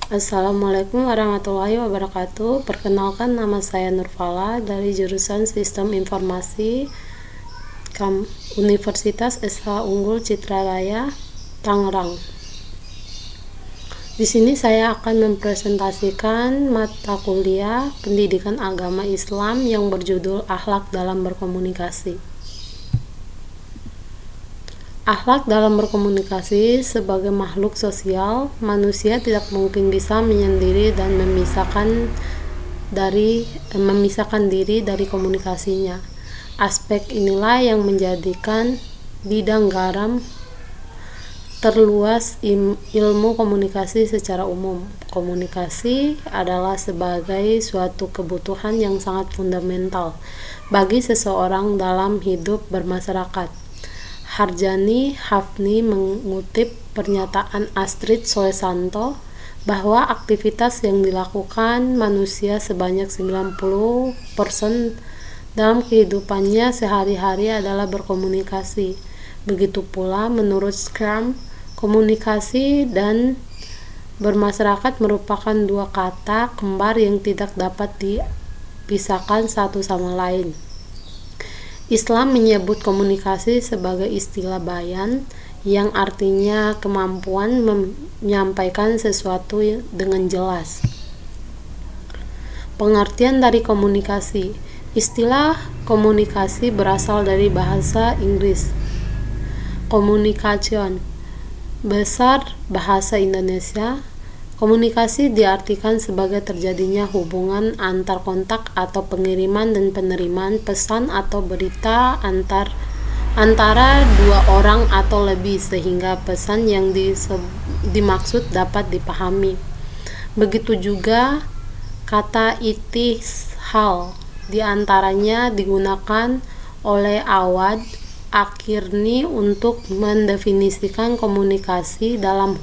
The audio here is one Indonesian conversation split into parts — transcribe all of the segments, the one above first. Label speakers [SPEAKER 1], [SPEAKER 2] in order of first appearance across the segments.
[SPEAKER 1] Assalamualaikum warahmatullahi wabarakatuh. Perkenalkan, nama saya Nurfala dari jurusan Sistem Informasi Universitas SH Unggul Citra Raya, Tangerang. Di sini saya akan mempresentasikan mata kuliah Pendidikan Agama Islam yang berjudul Akhlak dalam Berkomunikasi. Akhlak dalam berkomunikasi. Sebagai makhluk sosial, manusia tidak mungkin bisa menyendiri dan memisahkan diri dari komunikasinya. Aspek inilah yang menjadikan bidang garam terluas ilmu komunikasi secara umum. Komunikasi adalah sebagai suatu kebutuhan yang sangat fundamental bagi seseorang dalam hidup bermasyarakat. Harjani Hafni mengutip pernyataan Astrid Soesanto bahwa aktivitas yang dilakukan manusia sebanyak 90% dalam kehidupannya sehari-hari adalah berkomunikasi. Begitu pula menurut Scrum, komunikasi dan bermasyarakat merupakan dua kata kembar yang tidak dapat dipisahkan satu sama lain. Islam menyebut komunikasi sebagai istilah bayan yang artinya kemampuan menyampaikan sesuatu dengan jelas. Pengertian dari komunikasi. Istilah komunikasi berasal dari bahasa Inggris communication, besar bahasa Indonesia. Komunikasi diartikan sebagai terjadinya hubungan antar kontak atau pengiriman dan penerimaan pesan atau berita antara dua orang atau lebih sehingga pesan yang dimaksud dapat dipahami. Begitu juga kata itishal diantaranya digunakan oleh Awad Akirni untuk mendefinisikan komunikasi dalam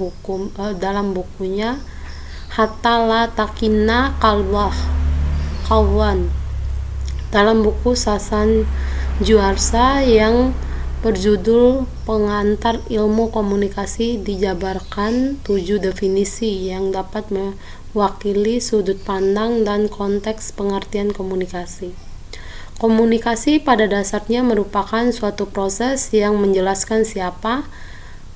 [SPEAKER 1] bukunya Hatta la takinna kalwan, dalam buku Sasan Juarsa yang berjudul Pengantar Ilmu Komunikasi dijabarkan 7 definisi yang dapat mewakili sudut pandang dan konteks pengertian komunikasi. Komunikasi pada dasarnya merupakan suatu proses yang menjelaskan siapa,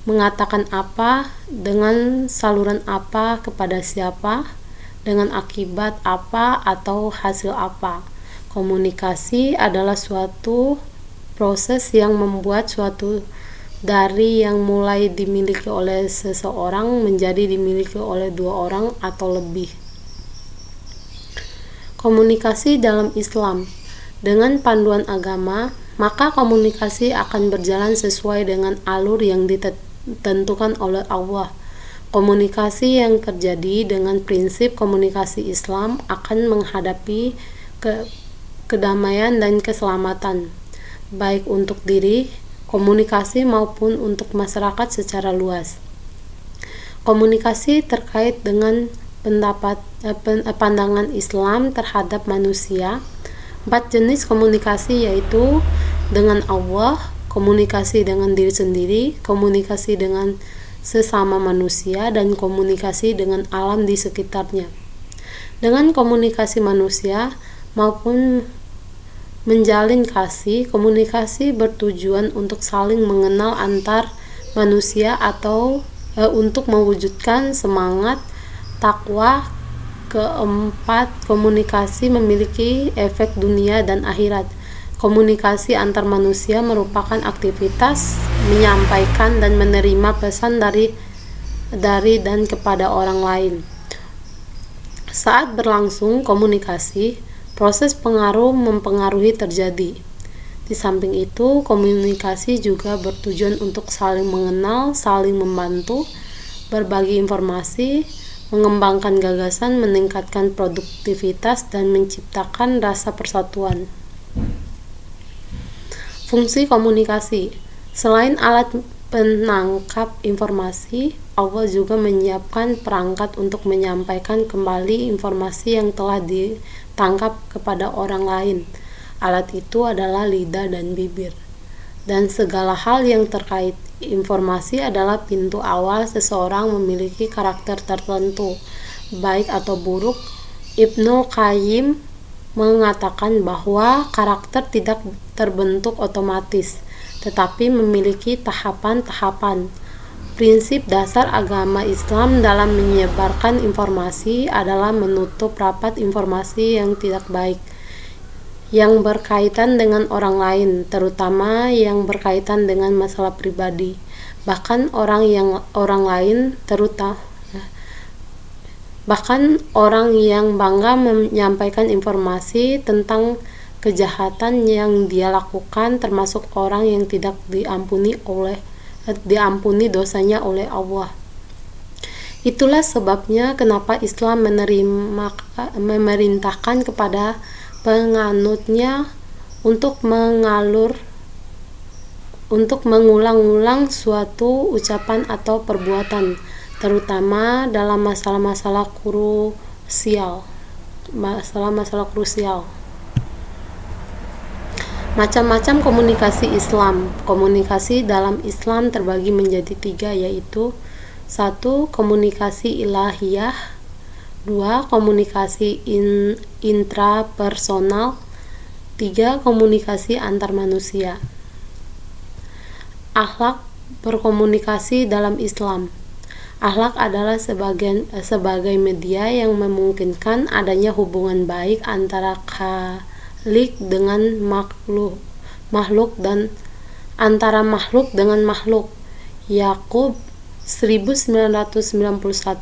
[SPEAKER 1] mengatakan apa, dengan saluran apa kepada siapa, dengan akibat apa atau hasil apa. Komunikasi adalah suatu proses yang membuat suatu dari yang mulai dimiliki oleh seseorang menjadi dimiliki oleh dua orang atau lebih. Komunikasi dalam Islam. Dengan panduan agama, maka komunikasi akan berjalan sesuai dengan alur yang ditentukan oleh Allah. Komunikasi yang terjadi dengan prinsip komunikasi Islam akan menghadapi kedamaian dan keselamatan, baik untuk diri, komunikasi maupun untuk masyarakat secara luas. Komunikasi terkait dengan pandangan Islam terhadap manusia. 4 jenis komunikasi yaitu dengan Allah, komunikasi dengan diri sendiri, komunikasi dengan sesama manusia, dan komunikasi dengan alam di sekitarnya. Dengan komunikasi manusia maupun menjalin kasih, komunikasi bertujuan untuk saling mengenal antar manusia atau untuk mewujudkan semangat takwa. Keempat, komunikasi memiliki efek dunia dan akhirat. Komunikasi antar manusia merupakan aktivitas menyampaikan dan menerima pesan dari dan kepada orang lain. Saat berlangsung komunikasi, proses pengaruh mempengaruhi terjadi. Di samping itu, komunikasi juga bertujuan untuk saling mengenal, saling membantu, berbagi informasi, mengembangkan gagasan, meningkatkan produktivitas, dan menciptakan rasa persatuan. Fungsi komunikasi. Selain alat penangkap informasi, Allah juga menyiapkan perangkat untuk menyampaikan kembali informasi yang telah ditangkap kepada orang lain. Alat itu adalah lidah dan bibir. Dan segala hal yang terkait Informasi adalah pintu awal seseorang memiliki karakter tertentu. baik atau buruk, Ibnul Qayyim mengatakan bahwa karakter tidak terbentuk otomatis, tetapi memiliki tahapan-tahapan. Prinsip dasar agama Islam dalam menyebarkan informasi adalah menutup rapat informasi yang tidak baik, yang berkaitan dengan orang lain, terutama yang berkaitan dengan masalah pribadi. Bahkan orang yang bangga menyampaikan informasi tentang kejahatan yang dia lakukan, termasuk orang yang tidak diampuni dosanya oleh Allah. Itulah sebabnya kenapa Islam memerintahkan kepada penganutnya untuk mengulang-ulang suatu ucapan atau perbuatan, terutama dalam masalah-masalah krusial. Macam-macam komunikasi Islam. Komunikasi dalam Islam terbagi menjadi 3, yaitu 1. Komunikasi ilahiyah, 2. Komunikasi intrapersonal, 3. Komunikasi antar manusia. Akhlak berkomunikasi dalam Islam. Akhlak adalah sebagai media yang memungkinkan adanya hubungan baik antara khalik dengan makhluk dan antara makhluk dengan makhluk. Yakub 1991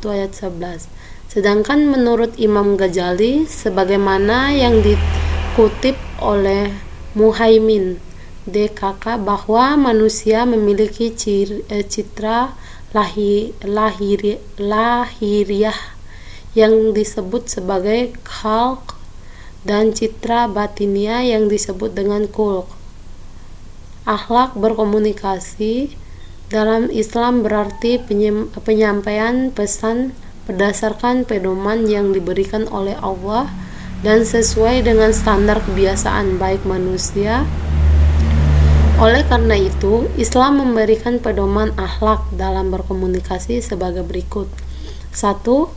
[SPEAKER 1] ayat 11. Sedangkan menurut Imam Ghazali, sebagaimana yang dikutip oleh Muhaimin DKK, bahwa manusia memiliki citra lahiriah yang disebut sebagai khalq dan citra batiniah yang disebut dengan khulq. Akhlak berkomunikasi dalam Islam berarti penyampaian pesan berdasarkan pedoman yang diberikan oleh Allah dan sesuai dengan standar kebiasaan baik manusia. Oleh karena itu, Islam memberikan pedoman akhlak dalam berkomunikasi sebagai berikut. 1.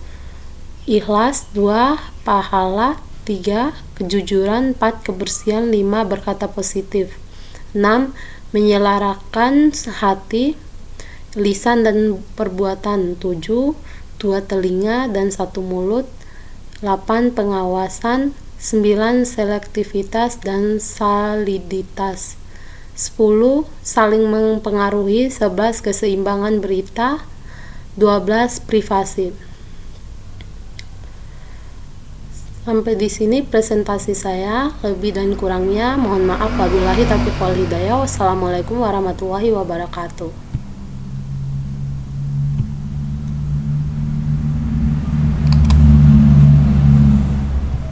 [SPEAKER 1] Ikhlas, 2. Pahala, 3. Kejujuran, 4. Kebersihan, 5. Berkata positif, 6. Menyelarakan hati, lisan dan perbuatan, 7. 2 telinga dan 1 mulut, 8. Pengawasan, 9. Selektivitas dan saliditas, 10. Saling mempengaruhi, 11. Keseimbangan berita, 12. Privasi. Sampai di sini presentasi saya. Lebih dan kurangnya mohon maaf. Wabillahi taufiq wal hidayah. Wassalamualaikum warahmatullahi wabarakatuh.